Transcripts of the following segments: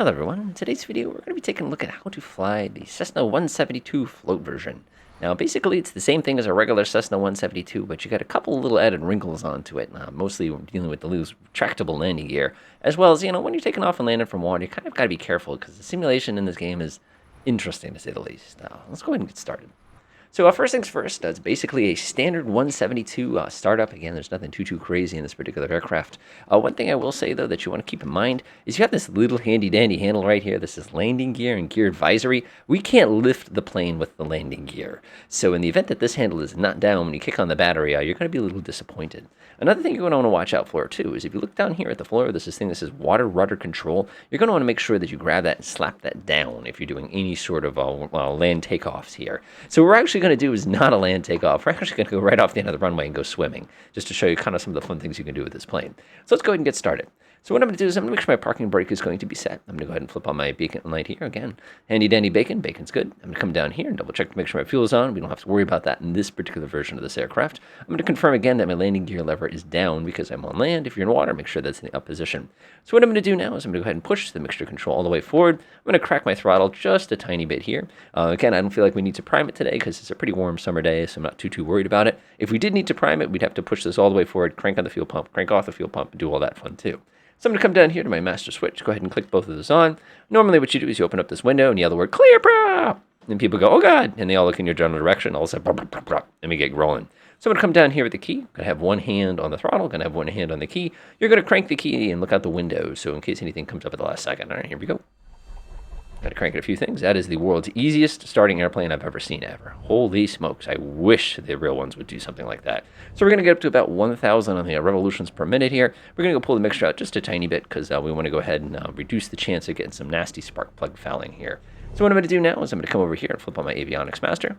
Hello everyone, in today's video we're going to be taking a look at how to fly the Cessna 172 float version. Now basically it's the same thing as a regular Cessna 172, but you got a couple little added wrinkles onto it. Mostly we're dealing with the loose retractable landing gear, as well as, when you're taking off and landing from water, you kind of got to be careful because the simulation in this game is interesting to say the least. Now let's go ahead and get started. So first things first, it's basically a standard 172 startup. Again, there's nothing too crazy in this particular aircraft. One thing I will say, though, that you want to keep in mind is you have this little handy-dandy handle right here. This is landing gear and gear advisory. We can't lift the plane with the landing gear. So in the event that this handle is not down when you kick on the battery, you're going to be a little disappointed. Another thing you're going to want to watch out for, too, is if you look down here at the floor, this is water rudder control. You're going to want to make sure that you grab that and slap that down if you're doing any sort of land takeoffs here. So we're actually going to do is not a land takeoff. We're actually going to go right off the end of the runway and go swimming, just to show you kind of some of the fun things you can do with this plane. So let's go ahead and get started. So what I'm going to do is I'm going to make sure my parking brake is going to be set. I'm going to go ahead and flip on my beacon light here. Again, handy dandy bacon. Bacon's good. I'm going to come down here and double check to make sure my fuel is on. We don't have to worry about that in this particular version of this aircraft. I'm going to confirm again that my landing gear lever is down because I'm on land. If you're in water, make sure that's in the up position. So what I'm going to do now is I'm going to go ahead and push the mixture control all the way forward. I'm going to crack my throttle just a tiny bit here. Again, I don't feel like we need to prime it today because it's a pretty warm summer day, so I'm not too worried about it. If we did need to prime it, we'd have to push this all the way forward, crank on the fuel pump, crank off the fuel pump, and do all that fun too. So I'm going to come down here to my master switch, go ahead and click both of those on. Normally what you do is you open up this window and yell the word, clear, bro! And people go, oh God, and they all look in your general direction, all of a sudden, brah, brah, brah, and we get rolling. So I'm going to come down here with the key, going to have one hand on the throttle, going to have one hand on the key. You're going to crank the key and look out the window, so in case anything comes up at the last second. All right, here we go. Got to crank it a few things. That is the world's easiest starting airplane I've ever seen ever. Holy smokes. I wish the real ones would do something like that. So we're going to get up to about 1,000 on the revolutions per minute here. We're going to go pull the mixture out just a tiny bit because we want to go ahead and reduce the chance of getting some nasty spark plug fouling here. So what I'm going to do now is I'm going to come over here and flip on my Avionics master.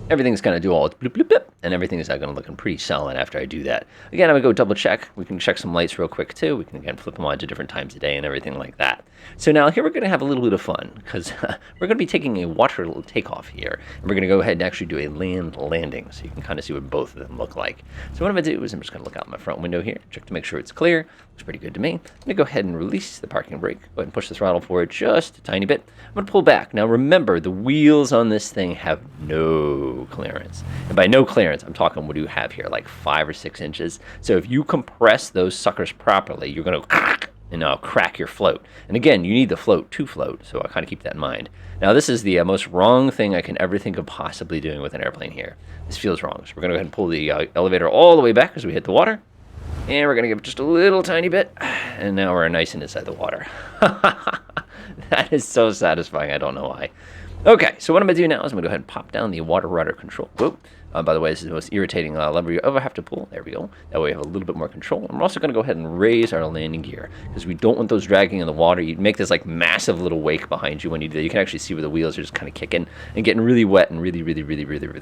Everything's going to do all its bloop, bloop, bloop, and everything is going to look pretty solid after I do that. Again, I'm going to go double check. We can check some lights real quick too. We can again flip them on to different times of day and everything like that. So now here we're going to have a little bit of fun because we're going to be taking a water takeoff here. And we're going to go ahead and actually do a land landing so you can kind of see what both of them look like. So what I'm going to do is I'm just going to look out my front window here, check to make sure it's clear. Looks pretty good to me. I'm going to go ahead and release the parking brake. Go ahead and push the throttle forward just a tiny bit. I'm going to pull back. Now remember, the wheels on this thing have no clearance. And by no clearance, I'm talking what do you have here, like 5 or 6 inches. So if you compress those suckers properly, you're going to crack your float. And again, you need the float to float, so I kind of keep that in mind. Now this is the most wrong thing I can ever think of possibly doing with an airplane here. This feels wrong. So we're going to go ahead and pull the elevator all the way back as we hit the water. And we're going to give it just a little tiny bit. And now we're nice and inside the water. That is so satisfying. I don't know why. Okay, so what I'm going to do now is I'm going to go ahead and pop down the water rudder control. Whoop. By the way, this is the most irritating lever you ever have to pull. There we go. That way we have a little bit more control. And we're also going to go ahead and raise our landing gear because we don't want those dragging in the water. You make this like massive little wake behind you when you do that. You can actually see where the wheels are just kind of kicking and getting really wet and really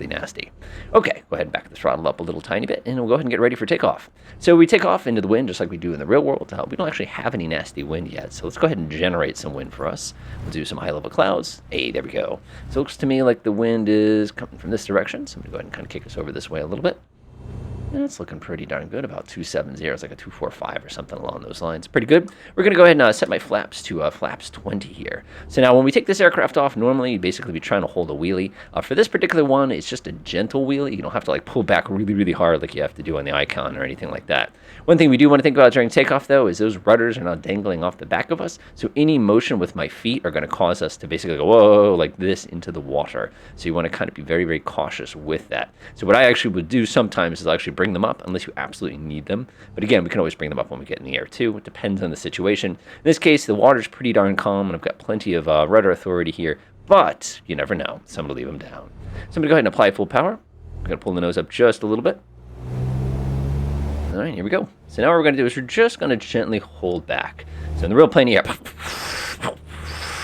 nasty. Okay, go ahead and back the throttle up a little tiny bit and we'll go ahead and get ready for takeoff. So we take off into the wind just like we do in the real world. We don't actually have any nasty wind yet. So let's go ahead and generate some wind for us. We'll do some high-level clouds. Hey, there we go. So it looks to me like the wind is coming from this direction. So I'm going to go ahead and kind of kick us over this way a little bit. That's looking pretty darn good, about 270. It's like a 245 or something along those lines. Pretty good. We're going to go ahead and set my flaps to flaps 20 here. So now when we take this aircraft off, normally you'd basically be trying to hold a wheelie. For this particular one, it's just a gentle wheelie. You don't have to like pull back really hard like you have to do on the Icon or anything like that. One thing we do want to think about during takeoff, though, is those rudders are now dangling off the back of us. So any motion with my feet are going to cause us to basically go, whoa, like this into the water. So you want to kind of be very cautious with that. So what I actually would do sometimes is I'll actually bring them up unless you absolutely need them. But again, we can always bring them up when we get in the air, too. It depends on the situation. In this case, the water's pretty darn calm, and I've got plenty of rudder authority here. But you never know. Somebody leave them down. So I'm going to go ahead and apply full power. I'm going to pull the nose up just a little bit. All right, here we go. So now what we're going to do is we're just going to gently hold back. So in the real plane here,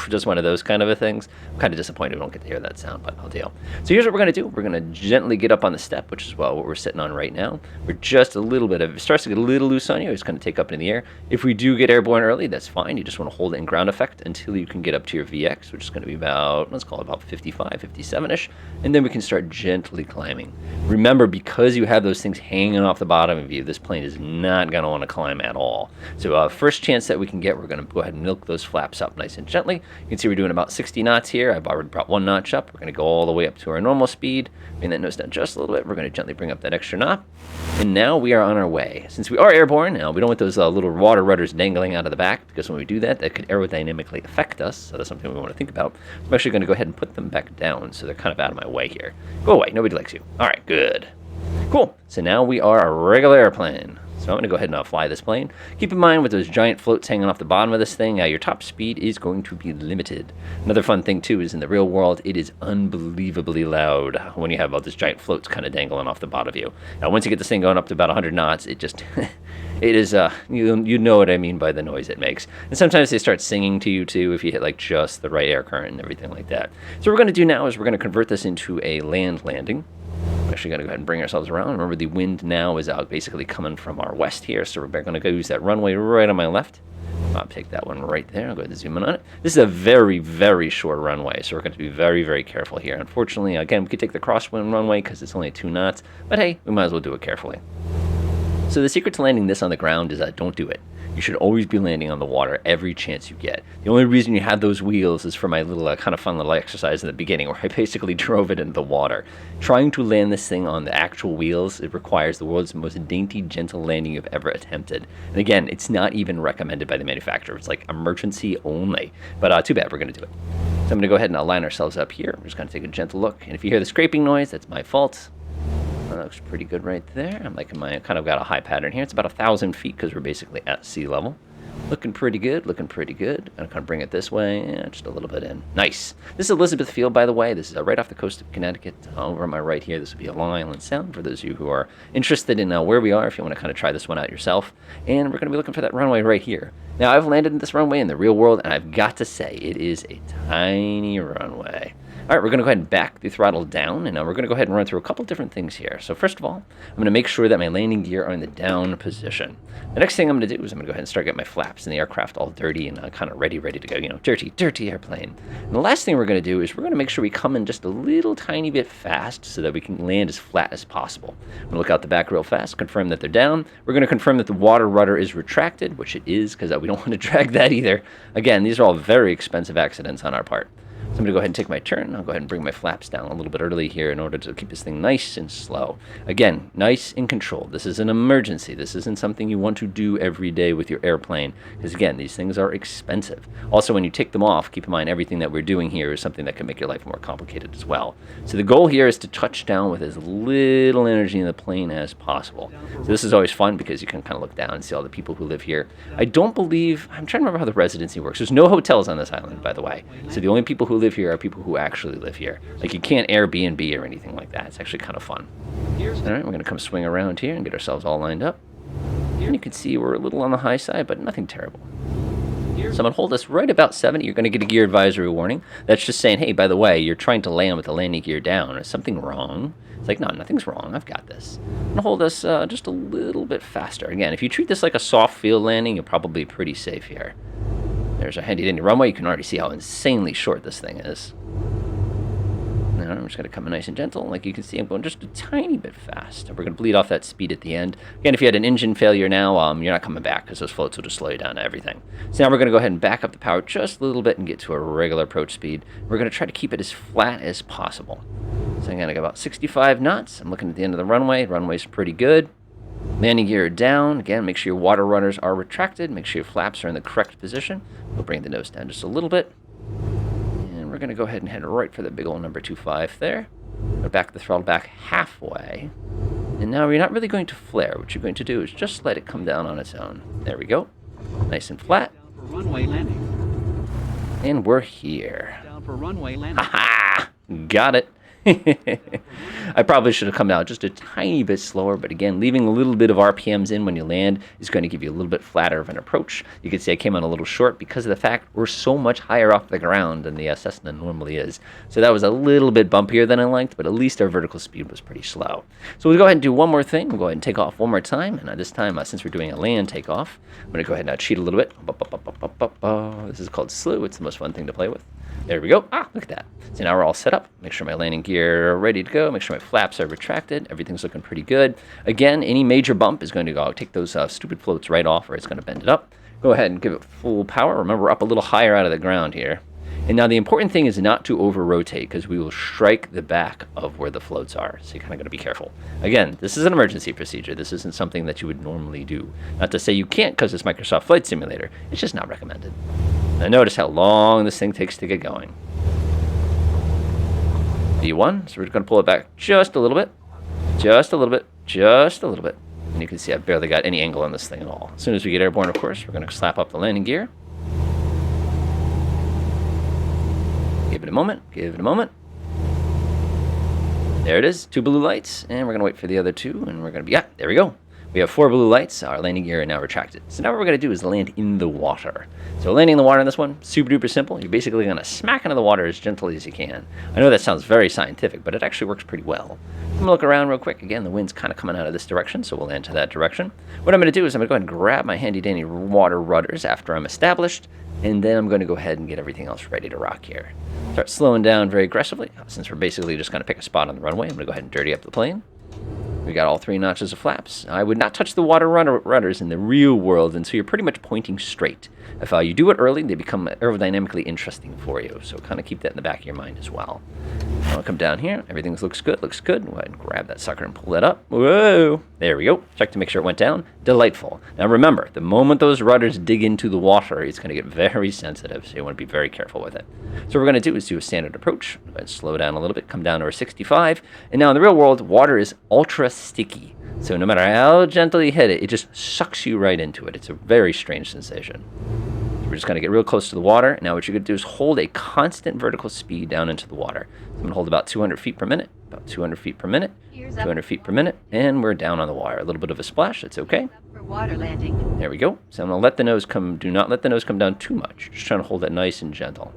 just one of those kind of a things. I'm kind of disappointed we don't get to hear that sound, but I'll deal. So here's what we're going to do. We're going to gently get up on the step, which is what we're sitting on right now. We're just a little bit of, it starts to get a little loose on you. It's going to take up in the air. If we do get airborne early, that's fine. You just want to hold it in ground effect until you can get up to your VX, which is going to be about, let's call it about 55, 57-ish. And then we can start gently climbing. Remember, because you have those things hanging off the bottom of you, this plane is not going to want to climb at all. So first chance that we can get, we're going to go ahead and milk those flaps up nice and gently. You can see we're doing about 60 knots here. I've already brought 1 notch up. We're going to go all the way up to our normal speed. Bring that nose down just a little bit. We're going to gently bring up that extra knot. And now we are on our way. Since we are airborne, now we don't want those little water rudders dangling out of the back, because when we do that, that could aerodynamically affect us. So that's something we want to think about. I'm actually going to go ahead and put them back down so they're kind of out of my way here. Go away. Nobody likes you. All right, good. Cool. So now we are a regular airplane. So I'm going to go ahead and fly this plane. Keep in mind, with those giant floats hanging off the bottom of this thing, your top speed is going to be limited. Another fun thing, too, is in the real world, it is unbelievably loud when you have all those giant floats kind of dangling off the bottom of you. Now, once you get this thing going up to about 100 knots, it just, it is, you know what I mean by the noise it makes. And sometimes they start singing to you, too, if you hit, like, just the right air current and everything like that. So what we're going to do now is we're going to convert this into a land landing. We're actually going to go ahead and bring ourselves around. Remember, the wind now is basically coming from our west here, so we're going to go use that runway right on my left. I'll take that one right there. I'll go ahead and zoom in on it. This is a very, very short runway, so we're going to be very, very careful here. Unfortunately, again, we could take the crosswind runway because it's only 2 knots, but hey, we might as well do it carefully. So the secret to landing this on the ground is don't do it. You should always be landing on the water every chance you get. The only reason you have those wheels is for my little kind of fun little exercise in the beginning where I basically drove it into the water. Trying to land this thing on the actual wheels, it requires the world's most dainty, gentle landing you've ever attempted. And again, it's not even recommended by the manufacturer. It's like emergency only. But too bad, we're going to do it. So I'm going to go ahead and line ourselves up here. We're just going to take a gentle look. And if you hear the scraping noise, that's my fault. That looks pretty good right there. I'm liking my, kind of got a high pattern here. It's about 1,000 feet because we're basically at sea level. Looking pretty good, looking pretty good. I'm going to kind of bring it this way, yeah, just a little bit in. Nice. This is Elizabeth Field, by the way. This is right off the coast of Connecticut. Over on my right here, this would be a Long Island Sound for those of you who are interested in where we are, if you want to kind of try this one out yourself. And we're going to be looking for that runway right here. Now, I've landed in this runway in the real world, and I've got to say, it is a tiny runway. All right, we're going to go ahead and back the throttle down, and now we're going to go ahead and run through a couple different things here. So first of all, I'm going to make sure that my landing gear are in the down position. The next thing I'm going to do is I'm going to go ahead and start getting my flaps in the aircraft all dirty and kind of ready to go, dirty airplane. And the last thing we're going to do is we're going to make sure we come in just a little tiny bit fast so that we can land as flat as possible. I'm going to look out the back real fast, confirm that they're down. We're going to confirm that the water rudder is retracted, which it is, because we don't want to drag that either. Again, these are all very expensive accidents on our part. So I'm going to go ahead and take my turn. I'll go ahead and bring my flaps down a little bit early here in order to keep this thing nice and slow. Again, nice and controlled. This is an emergency. This isn't something you want to do every day with your airplane because, again, these things are expensive. Also, when you take them off, keep in mind everything that we're doing here is something that can make your life more complicated as well. So the goal here is to touch down with as little energy in the plane as possible. So this is always fun because you can kind of look down and see all the people who live here. I'm trying to remember how the residency works. There's no hotels on this island, by the way. So the only people who live here are people who actually live here. Like, you can't Airbnb or anything like that. It's actually kind of fun. All right, we're going to come swing around here and get ourselves all lined up. And you can see we're a little on the high side, but nothing terrible. So I'm going to hold us right about 70. You're going to get a gear advisory warning. That's just saying, hey, by the way, you're trying to land with the landing gear down. Is something wrong? It's like, no, nothing's wrong. I've got this. I'm going to hold us just a little bit faster. Again, if you treat this like a soft field landing, you're probably pretty safe here. There's a handy-dandy runway. You can already see how insanely short this thing is. Now I'm just going to come in nice and gentle. Like you can see, I'm going just a tiny bit fast. We're going to bleed off that speed at the end. Again, if you had an engine failure now, you're not coming back because those floats will just slow you down to everything. So now we're going to go ahead and back up the power just a little bit and get to a regular approach speed. We're going to try to keep it as flat as possible. So I'm going to go about 65 knots. I'm looking at the end of the runway. The runway's pretty good. Landing gear down. Again, make sure your water runners are retracted. Make sure your flaps are in the correct position. We'll bring the nose down just a little bit. And we're going to go ahead and head right for the big old number 25 there. We'll back the throttle back halfway. And now you're not really going to flare. What you're going to do is just let it come down on its own. There we go. Nice and flat. Down for runway landing. And we're here. Down for runway landing. Ha-ha! Got it. I probably should have come out just a tiny bit slower, but again, leaving a little bit of RPMs in when you land is going to give you a little bit flatter of an approach. You can see I came on a little short because of the fact we're so much higher off the ground than the Cessna normally is. So that was a little bit bumpier than I liked, but at least our vertical speed was pretty slow. So we'll go ahead and do one more thing. We'll go ahead and take off one more time, and this time, since we're doing a land takeoff, I'm going to go ahead and cheat a little bit. This is called slew. It's the most fun thing to play with. There we go. Look at that. So now we're all set up. Make sure my landing gear are ready to go. Make sure my flaps are retracted. Everything's looking pretty good. Again, any major bump is going to go take those stupid floats right off, or it's going to bend it up. Go ahead and give it full power. Remember, we're up a little higher out of the ground here. And now the important thing is not to over-rotate, because we will strike the back of where the floats are. So you kind of got to be careful. Again, this is an emergency procedure. This isn't something that you would normally do. Not to say you can't, because it's Microsoft Flight Simulator. It's just not recommended. Now notice how long this thing takes to get going. V1, so we're going to pull it back just a little bit. Just a little bit. Just a little bit. And you can see I've barely got any angle on this thing at all. As soon as we get airborne, of course, we're going to slap up the landing gear. Give it a moment. Give it a moment. There it is. 2 blue lights. And we're going to wait for the other 2. And we're going to be, there we go. We have 4 blue lights. Our landing gear is now retracted. So now what we're going to do is land in the water. So landing in the water in this one, super duper simple. You're basically going to smack into the water as gently as you can. I know that sounds very scientific, but it actually works pretty well. I'm going to look around real quick. Again, the wind's kind of coming out of this direction, so we'll land to that direction. What I'm going to do is I'm going to go ahead and grab my handy dandy water rudders after I'm established, and then I'm going to go ahead and get everything else ready to rock here. Start slowing down very aggressively. Since we're basically just going to pick a spot on the runway, I'm going to go ahead and dirty up the plane. We got all 3 notches of flaps. I would not touch the water rudders in the real world, and so you're pretty much pointing straight. If you do it early, they become aerodynamically interesting for you, so kind of keep that in the back of your mind as well. I'll come down here. Everything looks good. Go ahead and grab that sucker and pull that up. Whoa! There we go. Check to make sure it went down. Delightful. Now remember, the moment those rudders dig into the water, it's going to get very sensitive, so you want to be very careful with it. So what we're going to do is do a standard approach. Go ahead and slow down a little bit, come down to our 65. And now in the real world, water is ultra sticky. So no matter how gently you hit it, it just sucks you right into it. It's a very strange sensation. We're just going to get real close to the water. Now what you're going to do is hold a constant vertical speed down into the water. So I'm going to hold about 200 feet per minute, about 200 feet per minute, 200 feet per minute, and we're down on the water. A little bit of a splash, that's okay. For water landing. There we go. So I'm going to let the nose come, do not let the nose come down too much. Just trying to hold it nice and gentle.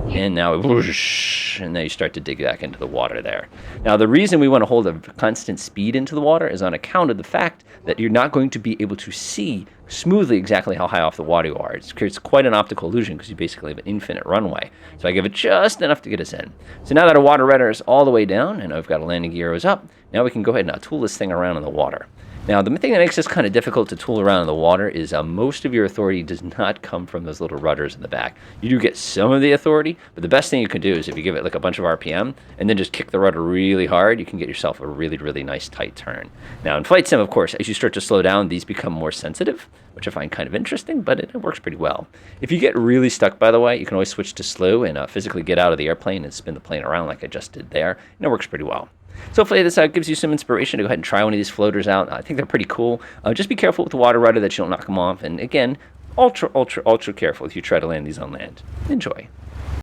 And now, whoosh, and now you start to dig back into the water there. Now, the reason we want to hold a constant speed into the water is on account of the fact that you're not going to be able to see smoothly exactly how high off the water you are. It creates quite an optical illusion because you basically have an infinite runway. So I give it just enough to get us in. So now that our water rudder is all the way down and I've got a landing gear is up, now we can go ahead and tool this thing around in the water. Now, the thing that makes this kind of difficult to tool around in the water is most of your authority does not come from those little rudders in the back. You do get some of the authority, but the best thing you can do is if you give it like a bunch of RPM and then just kick the rudder really hard, you can get yourself a really, really nice tight turn. Now, in Flight Sim, of course, as you start to slow down, these become more sensitive, which I find kind of interesting, but it works pretty well. If you get really stuck, by the way, you can always switch to slow and physically get out of the airplane and spin the plane around like I just did there, and it works pretty well. So hopefully this gives you some inspiration to go ahead and try one of these floaters out. I think they're pretty cool. Just be careful with the water rudder that you don't knock them off. And again, ultra careful if you try to land these on land. Enjoy.